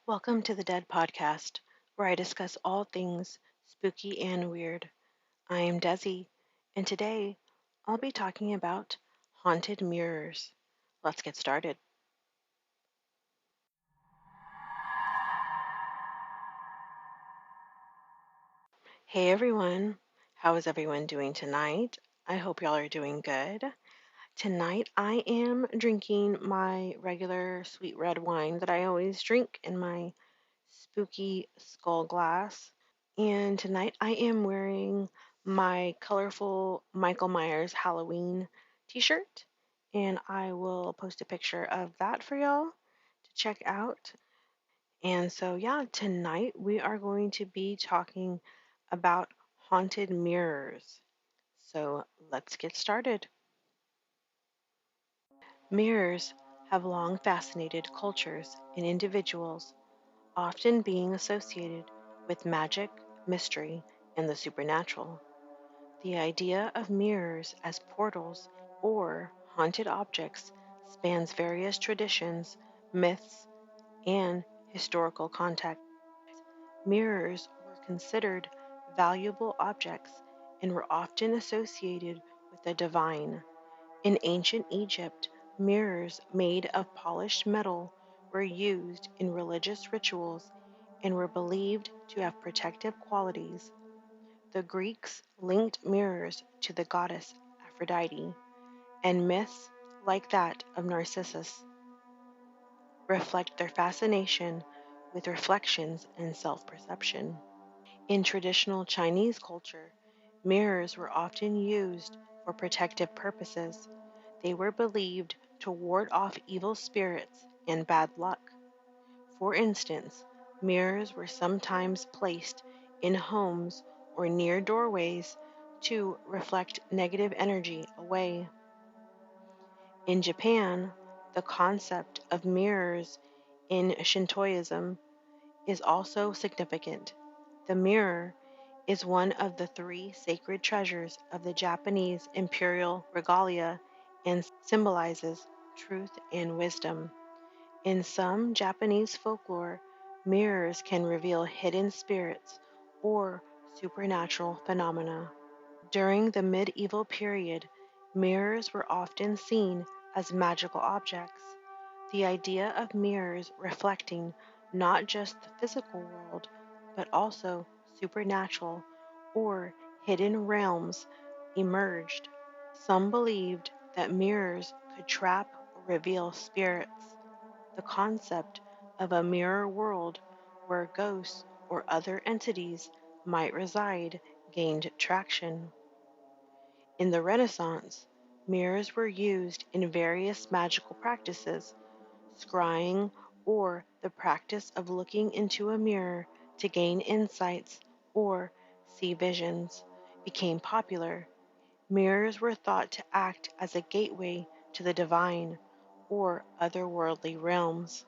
Welcome to the D.E.A.D podcast, where I discuss all things spooky and weird. I am Desi, and today I'll be talking about haunted mirrors. Let's get started. Hey everyone, how is everyone doing tonight? I hope y'all are doing good. Tonight I am drinking my regular sweet red wine that I always drink in my spooky skull glass. And tonight I am wearing my colorful Michael Myers Halloween t shirt. And I will post a picture of that for y'all to check out. And so, yeah, tonight we are going to be talking about haunted mirrors. So, let's get started. Mirrors have long fascinated cultures and individuals, often being associated with magic, mystery, and the supernatural. The idea of mirrors as portals or haunted objects spans various traditions, myths, and historical contexts. Mirrors were considered valuable objects and were often associated with the divine. In ancient Egypt, mirrors made of polished metal were used in religious rituals and were believed to have protective qualities. The Greeks linked mirrors to the goddess Aphrodite, and myths like that of Narcissus reflect their fascination with reflections and self perception. In traditional Chinese culture, mirrors were often used for protective purposes. They were believed to ward off evil spirits and bad luck. For instance, mirrors were sometimes placed in homes or near doorways to reflect negative energy away. In Japan, the concept of mirrors in Shintoism is also significant. The mirror is one of the three sacred treasures of the Japanese imperial regalia and symbolizes truth and wisdom. In some Japanese folklore, mirrors can reveal hidden spirits or supernatural phenomena. During the medieval period, mirrors were often seen as magical objects. The idea of mirrors reflecting not just the physical world, but also supernatural or hidden realms emerged. Some believed that mirrors could trap or reveal spirits. The concept of a mirror world where ghosts or other entities might reside gained traction. In the Renaissance, mirrors were used in various magical practices. Scrying, or the practice of looking into a mirror to gain insights or see visions, became popular. Mirrors were thought to act as a gateway to the divine or otherworldly realms.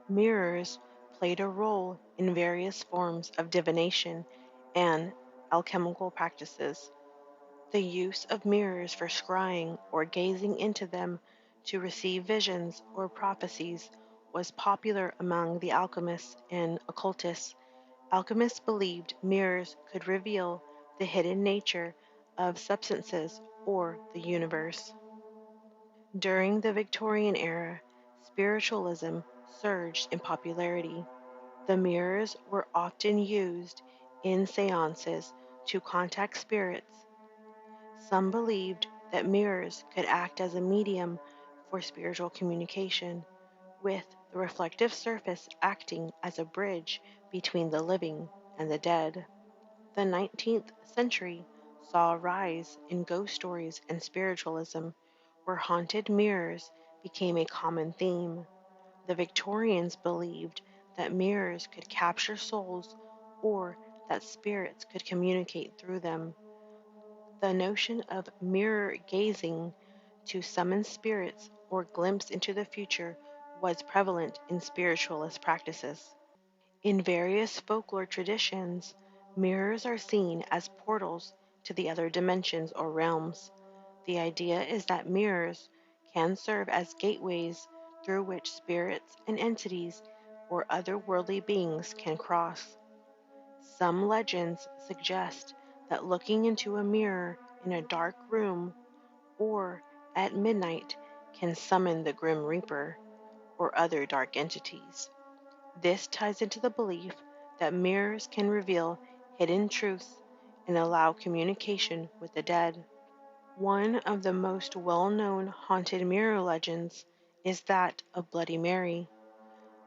Mirrors played a role in various forms of divination and alchemical practices. The use of mirrors for scrying or gazing into them to receive visions or prophecies was popular among the alchemists and occultists. Alchemists believed mirrors could reveal the hidden nature of substances or the universe. During the Victorian era, spiritualism surged in popularity. The mirrors were often used in seances to contact spirits. Some believed that mirrors could act as a medium for spiritual communication, with the reflective surface acting as a bridge between the living and the dead. The 19th century saw a rise in ghost stories and spiritualism, where haunted mirrors became a common theme. The Victorians believed that mirrors could capture souls or that spirits could communicate through them. The notion of mirror gazing to summon spirits or glimpse into the future was prevalent in spiritualist practices. In various folklore traditions, mirrors are seen as portals to the other dimensions or realms. The idea is that mirrors can serve as gateways through which spirits and entities or otherworldly beings can cross. Some legends suggest that looking into a mirror in a dark room or at midnight can summon the Grim Reaper or other dark entities. This ties into the belief that mirrors can reveal hidden truths and allow communication with the dead. One of the most well-known haunted mirror legends is that of Bloody Mary.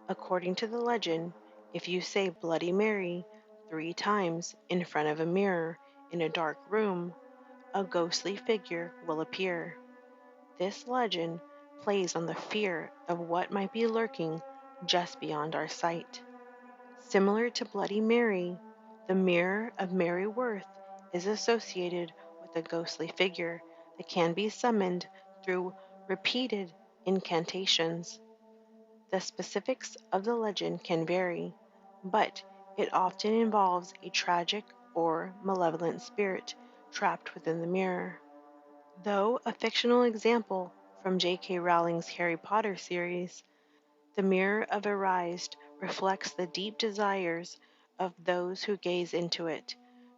According to the legend, if you say Bloody Mary 3 times in front of a mirror in a dark room, a ghostly figure will appear. This legend plays on the fear of what might be lurking just beyond our sight. Similar to Bloody Mary, the Mirror of Mary Worth is associated with a ghostly figure that can be summoned through repeated incantations. The specifics of the legend can vary, but it often involves a tragic or malevolent spirit trapped within the mirror. Though a fictional example from J.K. Rowling's Harry Potter series, the Mirror of Erased reflects the deep desires of those who gaze into it,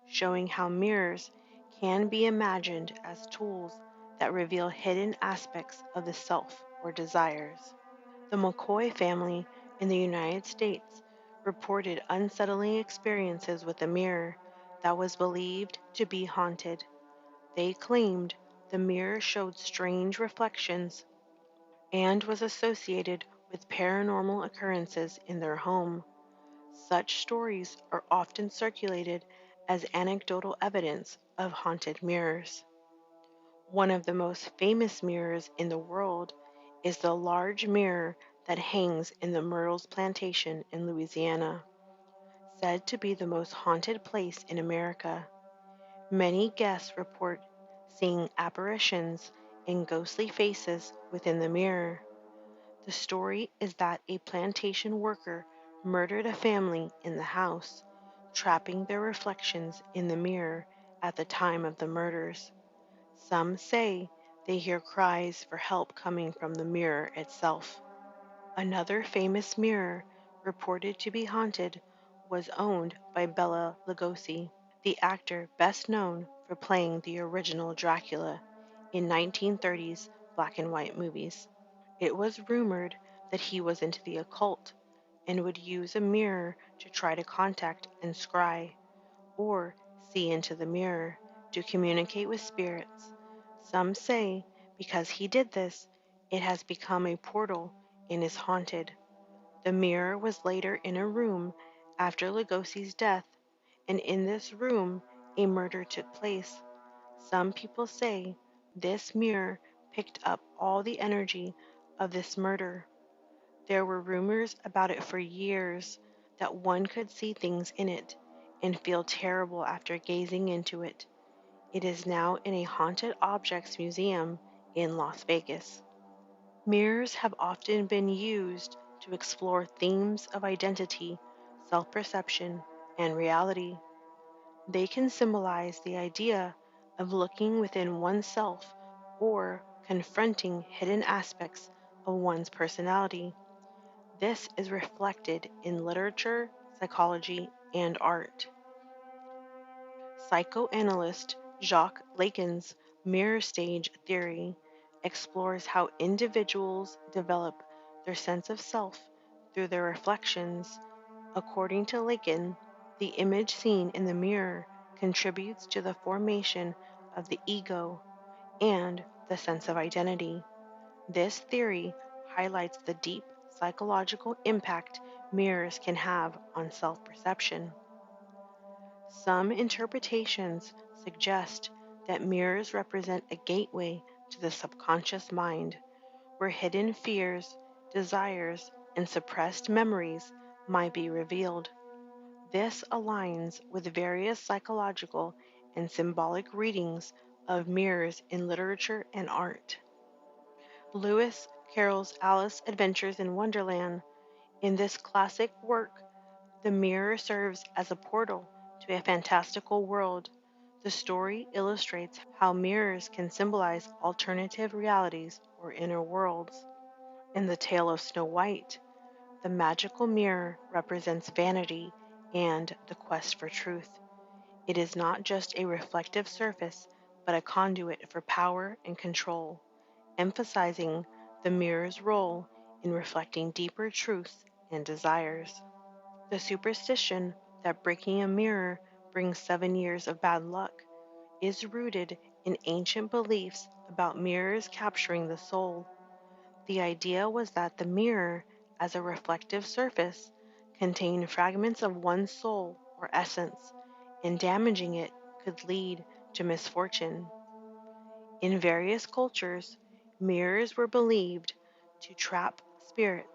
showing how mirrors can be imagined as tools that reveal hidden aspects of the self or desires. The McCoy family in the United States reported unsettling experiences with a mirror that was believed to be haunted. They claimed the mirror showed strange reflections and was associated with paranormal occurrences in their home. Such stories are often circulated as anecdotal evidence of haunted mirrors. One of the most famous mirrors in the world is the large mirror that hangs in the Myrtles Plantation in Louisiana, said to be the most haunted place in America. Many guests report seeing apparitions and ghostly faces within the mirror. The story is that a plantation worker murdered a family in the house, trapping their reflections in the mirror at the time of the murders. Some say they hear cries for help coming from the mirror itself. Another famous mirror reported to be haunted was owned by Bela Lugosi, the actor best known for playing the original Dracula in 1930s black and white movies. It was rumored that he was into the occult and would use a mirror to try to contact and scry, or see into the mirror to communicate with spirits. Some say because he did this, it has become a portal and is haunted. The mirror was later in a room after Lugosi's death, and in this room a murder took place. Some people say this mirror picked up all the energy of this murder. There were rumors about it for years that one could see things in it and feel terrible after gazing into it. It is now in a haunted objects museum in Las Vegas. Mirrors have often been used to explore themes of identity, self-perception, and reality. They can symbolize the idea of looking within oneself or confronting hidden aspects of one's personality. This is reflected in literature, psychology, and art. Psychoanalyst Jacques Lacan's mirror stage theory explores how individuals develop their sense of self through their reflections. According to Lacan, the image seen in the mirror contributes to the formation of the ego and the sense of identity. This theory highlights the deep psychological impact mirrors can have on self-perception. Some interpretations suggest that mirrors represent a gateway to the subconscious mind, where hidden fears, desires, and suppressed memories might be revealed. This aligns with various psychological and symbolic readings of mirrors in literature and art. Lewis Carroll's Alice Adventures in Wonderland. In this classic work, the mirror serves as a portal to a fantastical world. The story illustrates how mirrors can symbolize alternative realities or inner worlds. In the tale of Snow White, The magical mirror represents vanity and the quest for truth. It is not just a reflective surface, but a conduit for power and control, emphasizing the mirror's role in reflecting deeper truths and desires. The superstition that breaking a mirror brings 7 years of bad luck is rooted in ancient beliefs about mirrors capturing the soul. The idea was that the mirror, as a reflective surface, contained fragments of one's soul or essence, and damaging it could lead to misfortune. In various cultures, mirrors were believed to trap spirits.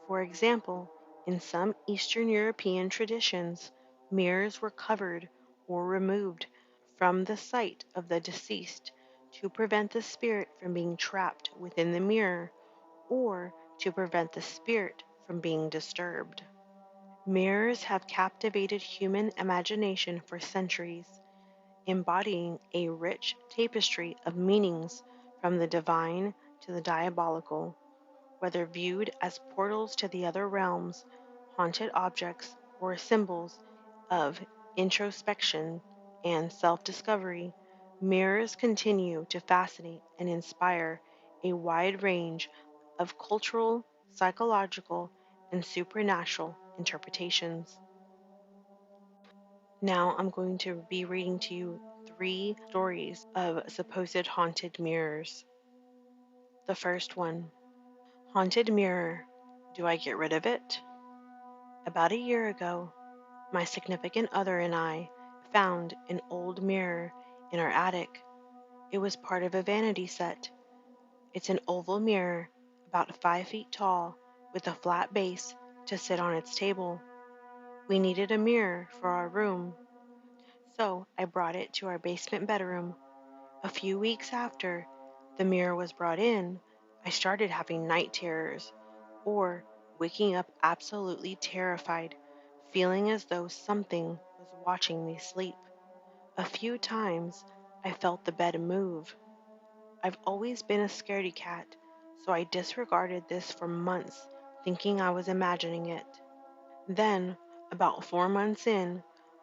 For example, in some Eastern European traditions, mirrors were covered or removed from the sight of the deceased to prevent the spirit from being trapped within the mirror or to prevent the spirit from being disturbed. Mirrors have captivated human imagination for centuries, embodying a rich tapestry of meanings from the divine to the diabolical. Whether viewed as portals to the other realms, haunted objects, or symbols of introspection and self discovery, mirrors continue to fascinate and inspire a wide range of cultural, psychological, and supernatural interpretations. Now I'm going to be reading to you 3 stories of supposed haunted mirrors. The first one: Haunted mirror. Do I get rid of it? About a year ago, my significant other and I found an old mirror in our attic. It was part of a vanity set. It's an oval mirror, about 5 feet tall, with a flat base to sit on its table. We needed a mirror for our room, so I brought it to our basement bedroom. A few weeks after the mirror was brought in, I started having night terrors, or waking up absolutely terrified, feeling as though something was watching me sleep. A few times I felt the bed move. I've always been a scaredy cat, so I disregarded this for months, thinking I was imagining it. Then, about 4 months in,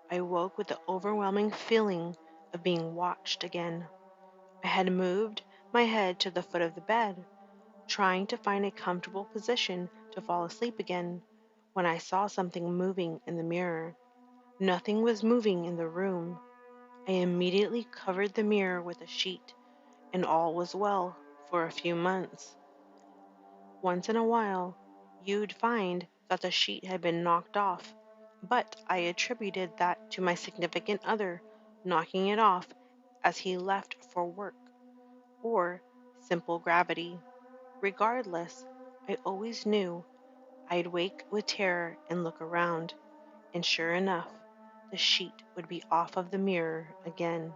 I woke with the overwhelming feeling of being watched again. I had moved my head to the foot of the bed, trying to find a comfortable position to fall asleep again, when I saw something moving in the mirror. Nothing was moving in the room. I immediately covered the mirror with a sheet, and all was well for a few months. Once in a while, you'd find that the sheet had been knocked off, but I attributed that to my significant other knocking it off as he left for work, or simple gravity. Regardless, I always knew I'd wake with terror and look around, and sure enough, the sheet would be off of the mirror again.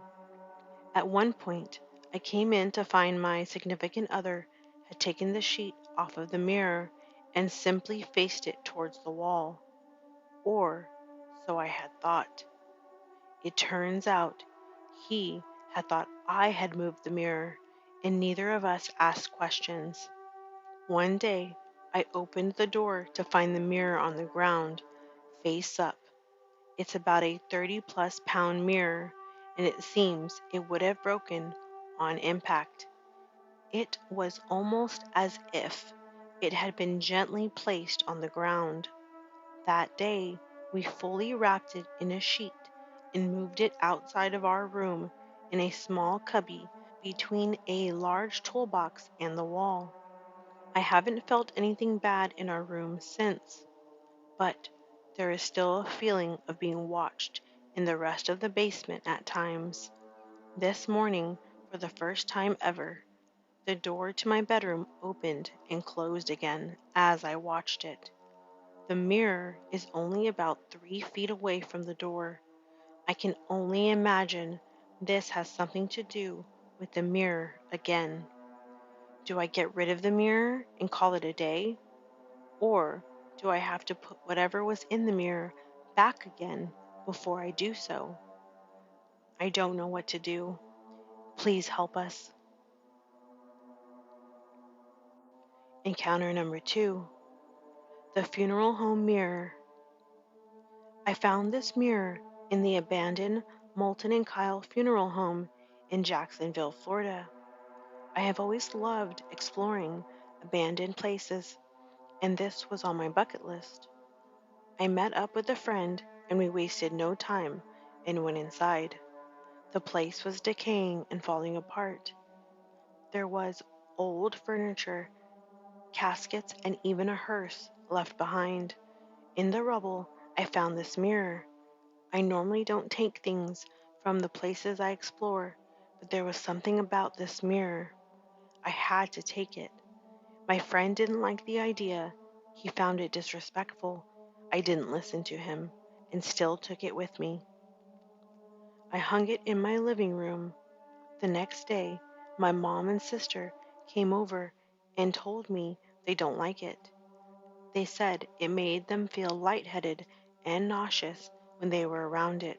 At one point, I came in to find my significant other had taken the sheet off of the mirror and simply faced it towards the wall. Or so I had thought. It turns out he had thought I had moved the mirror, and neither of us asked questions. One day, I opened the door to find the mirror on the ground, face up. It's about a 30-plus pound mirror, and it seems it would have broken on impact. It was almost as if it had been gently placed on the ground. That day, we fully wrapped it in a sheet and moved it outside of our room in a small cubby between a large toolbox and the wall. I haven't felt anything bad in our room since, but there is still a feeling of being watched in the rest of the basement at times. This morning, for the first time ever, the door to my bedroom opened and closed again as I watched it. The mirror is only about 3 feet away from the door. I can only imagine this has something to do with the mirror again. Do I get rid of the mirror and call it a day? Or do I have to put whatever was in the mirror back again before I do so? I don't know what to do. Please help us. Encounter number 2. The funeral home mirror. I found this mirror in the abandoned Moulton and Kyle funeral home in Jacksonville, Florida. I have always loved exploring abandoned places, and this was on my bucket list. I met up with a friend and we wasted no time and went inside. The place was decaying and falling apart. There was old furniture, caskets, and even a hearse left behind. In the rubble, I found this mirror. I normally don't take things from the places I explore, but there was something about this mirror. I had to take it. My friend didn't like the idea. He found it disrespectful. I didn't listen to him and still took it with me. I hung it in my living room. The next day, my mom and sister came over and told me they don't like it. They said it made them feel lightheaded and nauseous when they were around it.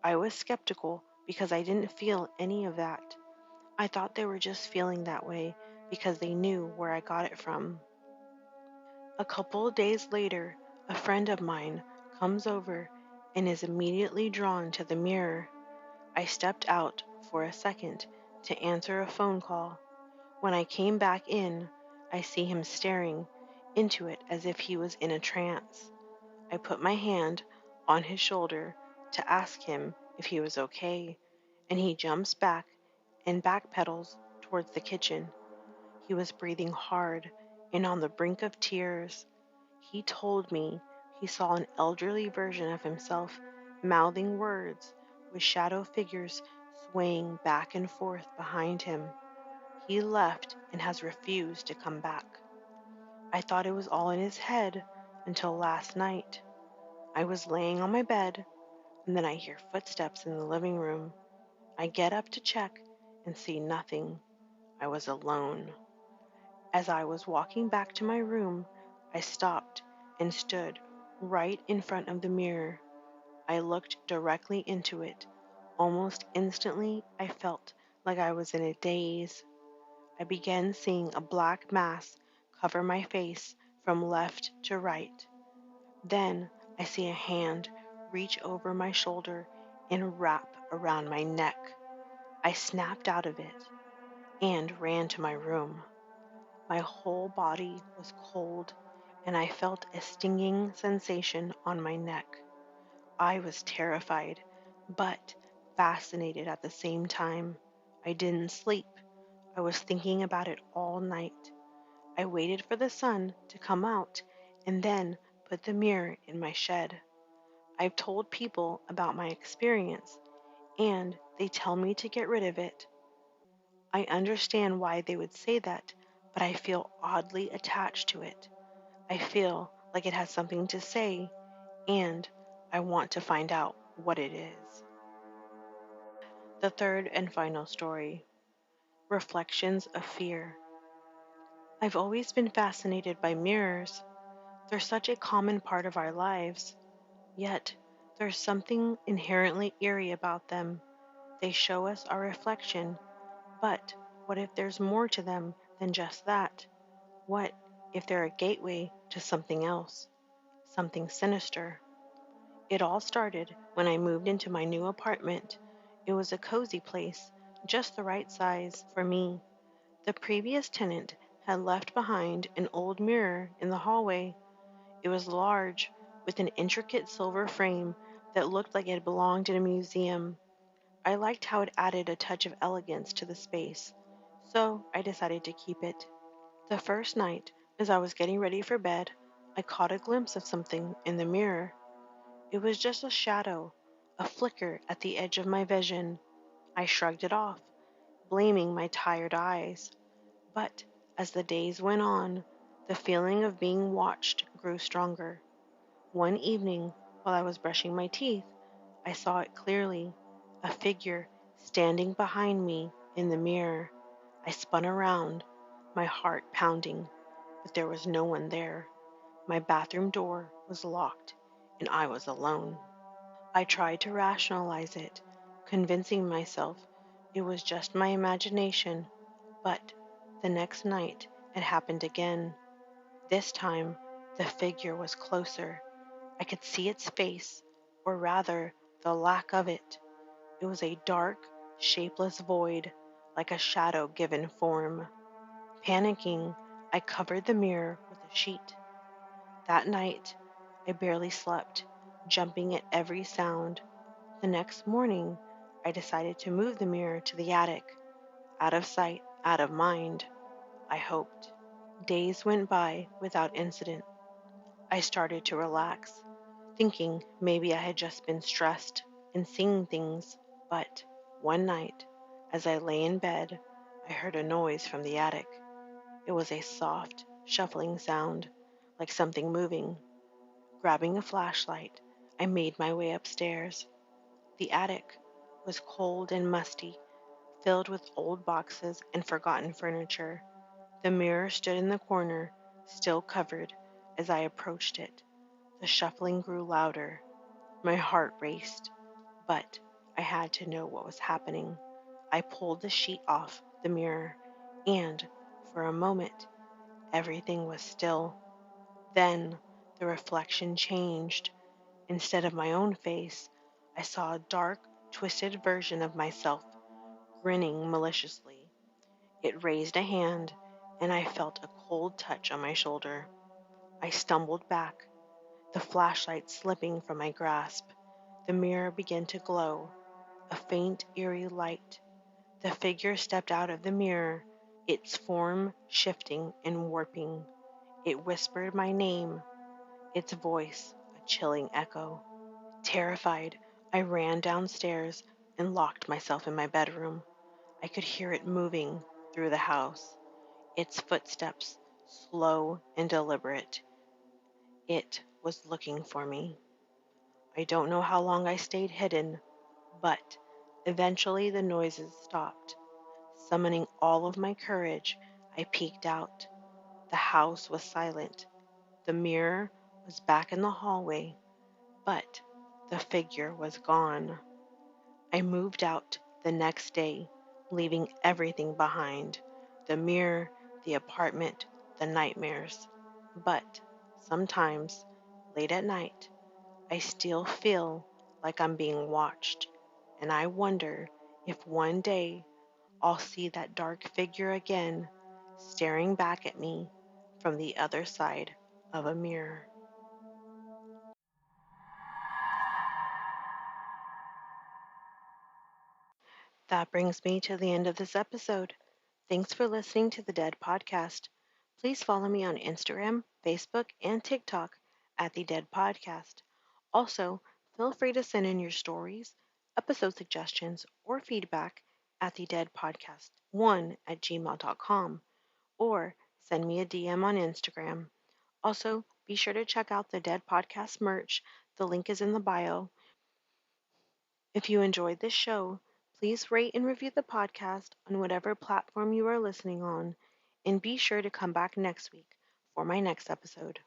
I was skeptical because I didn't feel any of that. I thought they were just feeling that way because they knew where I got it from. A couple of days later, a friend of mine comes over and is immediately drawn to the mirror. I stepped out for a second to answer a phone call. When I came back in, I see him staring into it as if he was in a trance. I put my hand on his shoulder to ask him if he was okay, and he jumps back and backpedals towards the kitchen. He was breathing hard and on the brink of tears. He told me he saw an elderly version of himself mouthing words with shadow figures swaying back and forth behind him. He left and has refused to come back. I thought it was all in his head until last night. I was laying on my bed, and then I hear footsteps in the living room. I get up to check and see nothing. I was alone. As I was walking back to my room, I stopped and stood right in front of the mirror. I looked directly into it. Almost instantly, I felt like I was in a daze. I began seeing a black mass cover my face from left to right. Then I see a hand reach over my shoulder and wrap around my neck. I snapped out of it and ran to my room. My whole body was cold and I felt a stinging sensation on my neck. I was terrified, but fascinated at the same time. I didn't sleep. I was thinking about it all night. I waited for the sun to come out and then put the mirror in my shed. I've told people about my experience and they tell me to get rid of it. I understand why they would say that, but I feel oddly attached to it. I feel like it has something to say and I want to find out what it is. The third and final story, Reflections of Fear. I've always been fascinated by mirrors. They're such a common part of our lives, yet there's something inherently eerie about them. They show us our reflection, but what if there's more to them than just that? What if they're a gateway to something else, something sinister? It all started when I moved into my new apartment. It was a cozy place, just the right size for me. The previous tenant had left behind an old mirror in the hallway. It was large, with an intricate silver frame that looked like it belonged in a museum. I liked how it added a touch of elegance to the space, so I decided to keep it. The first night, as I was getting ready for bed, I caught a glimpse of something in the mirror. It was just a shadow, a flicker at the edge of my vision. I shrugged it off, blaming my tired eyes. But as the days went on, the feeling of being watched grew stronger. One evening, while I was brushing my teeth, I saw it clearly, a figure standing behind me in the mirror. I spun around, my heart pounding, but there was no one there. My bathroom door was locked, and I was alone. I tried to rationalize it, convincing myself it was just my imagination, but the next night it happened again. This time, The figure was closer. I could see its face, or rather, the lack of it. It was a dark, shapeless void, like a shadow given form. Panicking, I covered the mirror with a sheet. That night, I barely slept, jumping at every sound. The next morning, I decided to move the mirror to the attic. Out of sight, out of mind, I hoped. Days went by without incident. I started to relax, thinking maybe I had just been stressed and seeing things. But one night, as I lay in bed, I heard a noise from the attic. It was a soft, shuffling sound, like something moving. Grabbing a flashlight, I made my way upstairs. The attic was cold and musty, filled with old boxes and forgotten furniture. The mirror stood in the corner, still covered. As I approached it, the shuffling grew louder. My heart raced, but I had to know what was happening. I pulled the sheet off the mirror, and for a moment, everything was still. Then the reflection changed. Instead of my own face, I saw a dark, twisted version of myself, grinning maliciously. It raised a hand, and I felt a cold touch on my shoulder. I stumbled back, the flashlight slipping from my grasp. The mirror began to glow, a faint, eerie light. The figure stepped out of the mirror, its form shifting and warping. It whispered my name, its voice a chilling echo. Terrified, I ran downstairs and locked myself in my bedroom. I could hear it moving through the house, its footsteps slow and deliberate. It was looking for me. I don't know how long I stayed hidden, but eventually the noises stopped. Summoning all of my courage, I peeked out. The house was silent. The mirror was back in the hallway, but the figure was gone. I moved out the next day, leaving everything behind: the mirror, the apartment, the nightmares. But sometimes, late at night, I still feel like I'm being watched, and I wonder if one day I'll see that dark figure again, staring back at me from the other side of a mirror. That brings me to the end of this episode. Thanks for listening to the D.E.A.D podcast. Please follow me on Instagram, Facebook, and TikTok at the D.E.A.D podcast. Also, feel free to send in your stories, episode suggestions, or feedback at the D.E.A.D podcast 1 at gmail.com, or send me a DM on Instagram. Also, be sure to check out the D.E.A.D podcast merch. The link is in the bio. If you enjoyed this show, please rate and review the podcast on whatever platform you are listening on, and be sure to come back next week for my next episode.